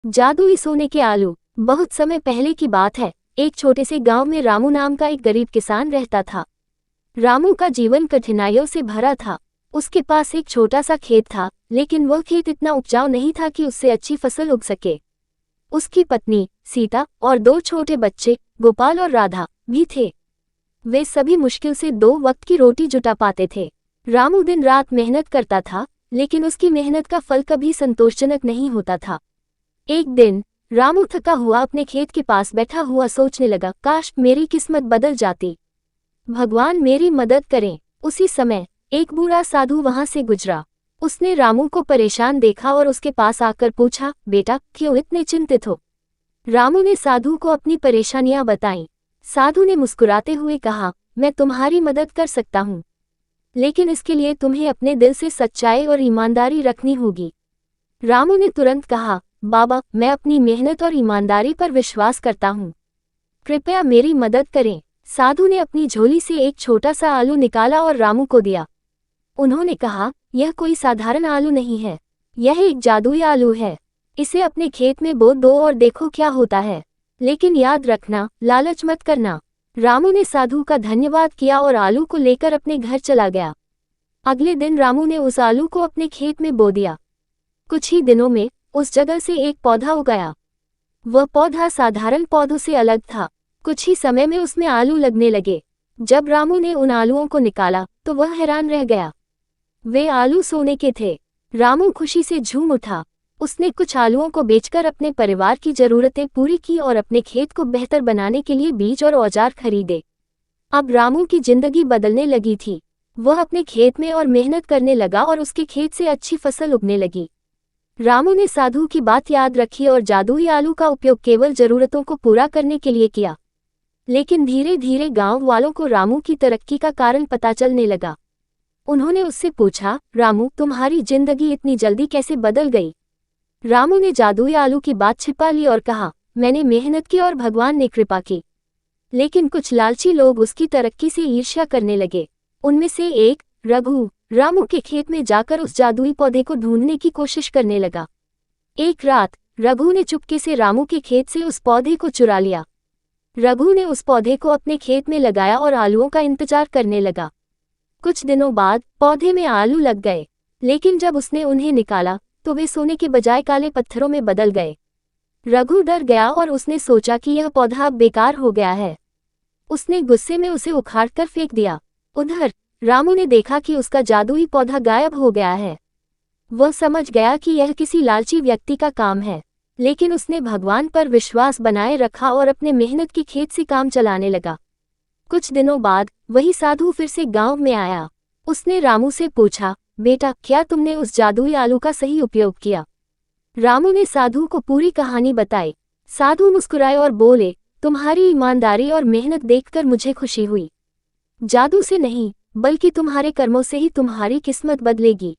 जादुई सोने के आलू। बहुत समय पहले की बात है। एक छोटे से गांव में रामू नाम का एक गरीब किसान रहता था। रामू का जीवन कठिनाइयों से भरा था। उसके पास एक छोटा सा खेत था, लेकिन वह खेत इतना उपजाऊ नहीं था कि उससे अच्छी फसल उग सके। उसकी पत्नी सीता और 2 छोटे बच्चे गोपाल और राधा भी थे। वे सभी मुश्किल से 2 वक्त की रोटी जुटा पाते थे। रामू दिन रात मेहनत करता था, लेकिन उसकी मेहनत का फल कभी संतोषजनक नहीं होता था। एक दिन रामू थका हुआ अपने खेत के पास बैठा हुआ सोचने लगा, काश मेरी किस्मत बदल जाती, भगवान मेरी मदद करें। उसी समय एक बूढ़ा साधु वहां से गुजरा। उसने रामू को परेशान देखा और उसके पास आकर पूछा, बेटा क्यों इतने चिंतित हो? रामू ने साधु को अपनी परेशानियां बताईं। साधु ने मुस्कुराते हुए कहा, मैं तुम्हारी मदद कर सकता हूँ, लेकिन इसके लिए तुम्हें अपने दिल से सच्चाई और ईमानदारी रखनी होगी। रामू ने तुरंत कहा, बाबा मैं अपनी मेहनत और ईमानदारी पर विश्वास करता हूँ, कृपया मेरी मदद करें। साधु ने अपनी झोली से एक छोटा सा आलू निकाला और रामू को दिया। उन्होंने कहा, यह कोई साधारण आलू नहीं है, यह एक जादुई आलू है। इसे अपने खेत में बो दो और देखो क्या होता है, लेकिन याद रखना, लालच मत करना। रामू ने साधु का धन्यवाद किया और आलू को लेकर अपने घर चला गया। अगले दिन रामू ने उस आलू को अपने खेत में बो दिया। कुछ ही दिनों में उस जगह से एक पौधा उगाया। वह पौधा साधारण पौधों से अलग था। कुछ ही समय में उसमें आलू लगने लगे। जब रामू ने उन आलूओं को निकाला तो वह हैरान रह गया। वे आलू सोने के थे। रामू खुशी से झूम उठा। उसने कुछ आलूओं को बेचकर अपने परिवार की जरूरतें पूरी की और अपने खेत को बेहतर बनाने के लिए बीज और औजार खरीदे। अब रामू की जिंदगी बदलने लगी थी। वह अपने खेत में और मेहनत करने लगा और उसके खेत से अच्छी फसल उगने लगी। रामू ने साधु की बात याद रखी और जादुई आलू का उपयोग केवल जरूरतों को पूरा करने के लिए किया। लेकिन धीरे धीरे गांव वालों को रामू की तरक्की का कारण पता चलने लगा। उन्होंने उससे पूछा, रामू तुम्हारी जिंदगी इतनी जल्दी कैसे बदल गई? रामू ने जादुई आलू की बात छिपा ली और कहा, मैंने मेहनत की और भगवान ने कृपा की। लेकिन कुछ लालची लोग उसकी तरक्की से ईर्ष्या करने लगे। उनमें से एक रघु रामू के खेत में जाकर उस जादुई पौधे को ढूंढने की कोशिश करने लगा। एक रात रघु ने चुपके से रामू के खेत से उस पौधे को चुरा लिया। रघु ने उस पौधे को अपने खेत में लगाया और आलूओं का इंतजार करने लगा। कुछ दिनों बाद पौधे में आलू लग गए, लेकिन जब उसने उन्हें निकाला तो वे सोने के बजाय काले पत्थरों में बदल गए। रघु डर गया और उसने सोचा कि यह पौधा अब बेकार हो गया है। उसने गुस्से में उसे उखाड़कर फेंक दिया। उधर रामू ने देखा कि उसका जादुई पौधा गायब हो गया है। वह समझ गया कि यह किसी लालची व्यक्ति का काम है, लेकिन उसने भगवान पर विश्वास बनाए रखा और अपने मेहनत की खेत से काम चलाने लगा। कुछ दिनों बाद वही साधु फिर से गांव में आया। उसने रामू से पूछा, बेटा क्या तुमने उस जादुई आलू का सही उपयोग किया? रामू ने साधु को पूरी कहानी बताई। साधु मुस्कुराए और बोले, तुम्हारी ईमानदारी और मेहनत देखकर मुझे खुशी हुई। जादू से नहीं, बल्कि तुम्हारे कर्मों से ही तुम्हारी किस्मत बदलेगी।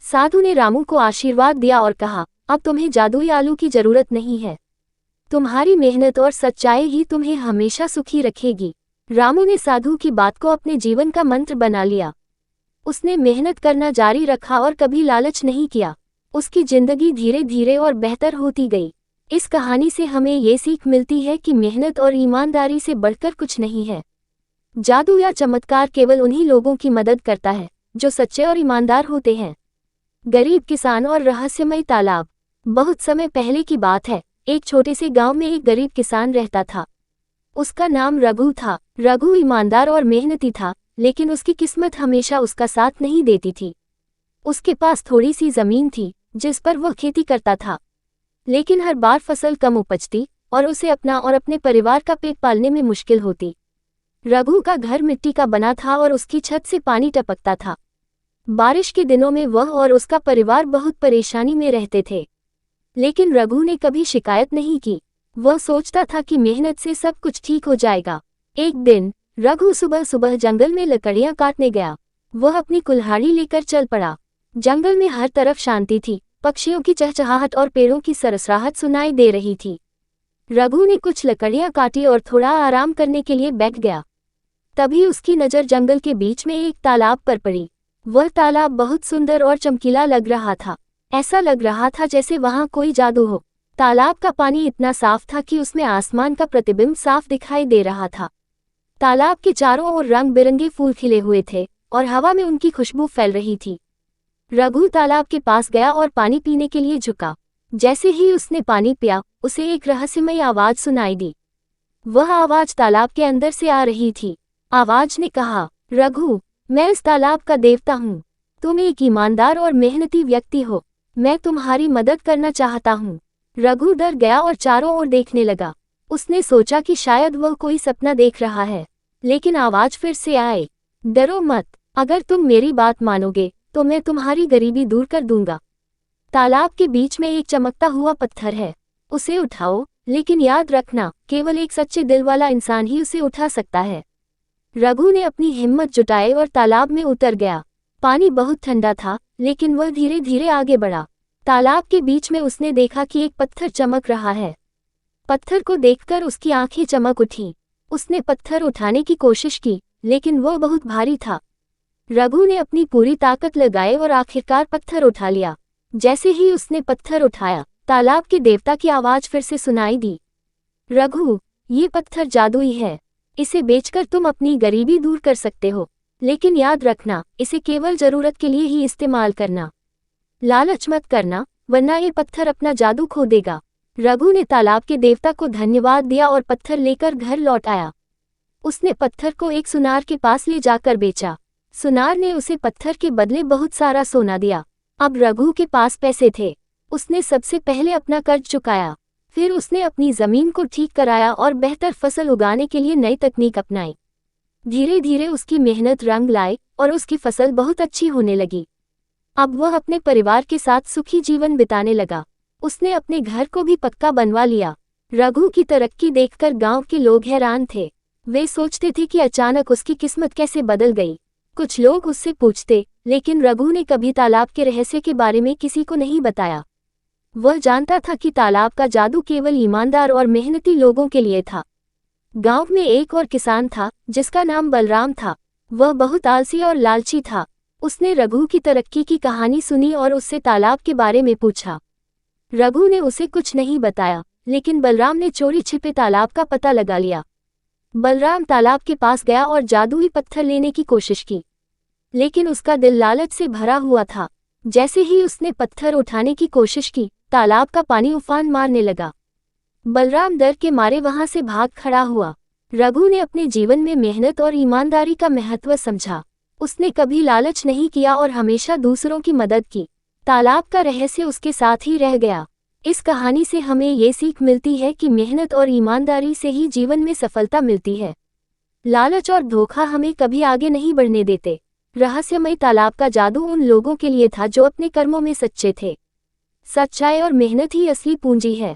साधु ने रामू को आशीर्वाद दिया और कहा, अब तुम्हें जादुई आलू की जरूरत नहीं है। तुम्हारी मेहनत और सच्चाई ही तुम्हें हमेशा सुखी रखेगी। रामू ने साधु की बात को अपने जीवन का मंत्र बना लिया। उसने मेहनत करना जारी रखा और कभी लालच नहीं किया। उसकी जिंदगी धीरे धीरे और बेहतर होती गई। इस कहानी से हमें ये सीख मिलती है कि मेहनत और ईमानदारी से बढ़कर कुछ नहीं है। जादू या चमत्कार केवल उन्हीं लोगों की मदद करता है जो सच्चे और ईमानदार होते हैं। गरीब किसान और रहस्यमय तालाब। बहुत समय पहले की बात है। एक छोटे से गांव में एक गरीब किसान रहता था। उसका नाम रघु था। रघु ईमानदार और मेहनती था, लेकिन उसकी किस्मत हमेशा उसका साथ नहीं देती थी। उसके पास थोड़ी सी जमीन थी जिस पर वह खेती करता था, लेकिन हर बार फसल कम उपजती और उसे अपना और अपने परिवार का पेट पालने में मुश्किल होती। रघु का घर मिट्टी का बना था और उसकी छत से पानी टपकता था। बारिश के दिनों में वह और उसका परिवार बहुत परेशानी में रहते थे, लेकिन रघु ने कभी शिकायत नहीं की। वह सोचता था कि मेहनत से सब कुछ ठीक हो जाएगा। एक दिन रघु सुबह सुबह जंगल में लकड़ियां काटने गया। वह अपनी कुल्हाड़ी लेकर चल पड़ा। जंगल में हर तरफ शांति थी। पक्षियों की चहचहाहट और पेड़ों की सरसराहट सुनाई दे रही थी। रघु ने कुछ लकड़ियां काटी और थोड़ा आराम करने के लिए बैठ गया। तभी उसकी नज़र जंगल के बीच में एक तालाब पर पड़ी। वह तालाब बहुत सुंदर और चमकीला लग रहा था। ऐसा लग रहा था जैसे वहां कोई जादू हो। तालाब का पानी इतना साफ था कि उसमें आसमान का प्रतिबिंब साफ दिखाई दे रहा था। तालाब के चारों ओर रंग बिरंगे फूल खिले हुए थे और हवा में उनकी खुशबू फैल रही थी। रघु तालाब के पास गया और पानी पीने के लिए झुका। जैसे ही उसने पानी पिया, उसे एक रहस्यमयी आवाज सुनाई दी। वह आवाज तालाब के अंदर से आ रही थी। आवाज ने कहा, रघु, मैं इस तालाब का देवता हूँ। तुम एक ईमानदार और मेहनती व्यक्ति हो। मैं तुम्हारी मदद करना चाहता हूँ। रघु डर गया और चारों ओर देखने लगा। उसने सोचा कि शायद वह कोई सपना देख रहा है, लेकिन आवाज फिर से आए, डरो मत। अगर तुम मेरी बात मानोगे तो मैं तुम्हारी गरीबी दूर कर दूंगा। तालाब के बीच में एक चमकता हुआ पत्थर है, उसे उठाओ, लेकिन याद रखना, केवल एक सच्चे दिल वाला इंसान ही उसे उठा सकता है। रघु ने अपनी हिम्मत जुटाई और तालाब में उतर गया। पानी बहुत ठंडा था, लेकिन वह धीरे धीरे आगे बढ़ा। तालाब के बीच में उसने देखा कि एक पत्थर चमक रहा है। पत्थर को देखकर उसकी आंखें चमक उठी। उसने पत्थर उठाने की कोशिश की, लेकिन वह बहुत भारी था। रघु ने अपनी पूरी ताकत लगाई और आखिरकार पत्थर उठा लिया। जैसे ही उसने पत्थर उठाया, तालाब के देवता की आवाज फिर से सुनाई दी, रघु, ये पत्थर जादुई है। इसे बेचकर तुम अपनी गरीबी दूर कर सकते हो, लेकिन याद रखना, इसे केवल जरूरत के लिए ही इस्तेमाल करना। लालच मत करना, वरना ये पत्थर अपना जादू खो देगा। रघु ने तालाब के देवता को धन्यवाद दिया और पत्थर लेकर घर लौट आया। उसने पत्थर को एक सुनार के पास ले जाकर बेचा। सुनार ने उसे पत्थर के बदले बहुत सारा सोना दिया। अब रघु के पास पैसे थे। उसने सबसे पहले अपना कर्ज चुकाया, फिर उसने अपनी जमीन को ठीक कराया और बेहतर फसल उगाने के लिए नई तकनीक अपनाई। धीरे धीरे उसकी मेहनत रंग लाई और उसकी फसल बहुत अच्छी होने लगी। अब वह अपने परिवार के साथ सुखी जीवन बिताने लगा। उसने अपने घर को भी पक्का बनवा लिया। रघु की तरक्की देखकर गांव के लोग हैरान थे। वे सोचते थे कि अचानक उसकी किस्मत कैसे बदल गई। कुछ लोग उससे पूछते, लेकिन रघु ने कभी तालाब के रहस्य के बारे में किसी को नहीं बताया। वह जानता था कि तालाब का जादू केवल ईमानदार और मेहनती लोगों के लिए था। गांव में एक और किसान था, जिसका नाम बलराम था। वह बहुत आलसी और लालची था। उसने रघु की तरक्की की कहानी सुनी और उससे तालाब के बारे में पूछा। रघु ने उसे कुछ नहीं बताया, लेकिन बलराम ने चोरी छिपे तालाब का पता लगा लिया। बलराम तालाब के पास गया और जादुई पत्थर लेने की कोशिश की, लेकिन उसका दिल लालच से भरा हुआ था। जैसे ही उसने पत्थर उठाने की कोशिश की, तालाब का पानी उफान मारने लगा। बलराम डर के मारे वहां से भाग खड़ा हुआ। रघु ने अपने जीवन में मेहनत और ईमानदारी का महत्व समझा। उसने कभी लालच नहीं किया और हमेशा दूसरों की मदद की। तालाब का रहस्य उसके साथ ही रह गया। इस कहानी से हमें ये सीख मिलती है कि मेहनत और ईमानदारी से ही जीवन में सफलता मिलती है। लालच और धोखा हमें कभी आगे नहीं बढ़ने देते। रहस्यमय तालाब का जादू उन लोगों के लिए था जो अपने कर्मों में सच्चे थे। सच्चाई और मेहनत ही असली पूंजी है।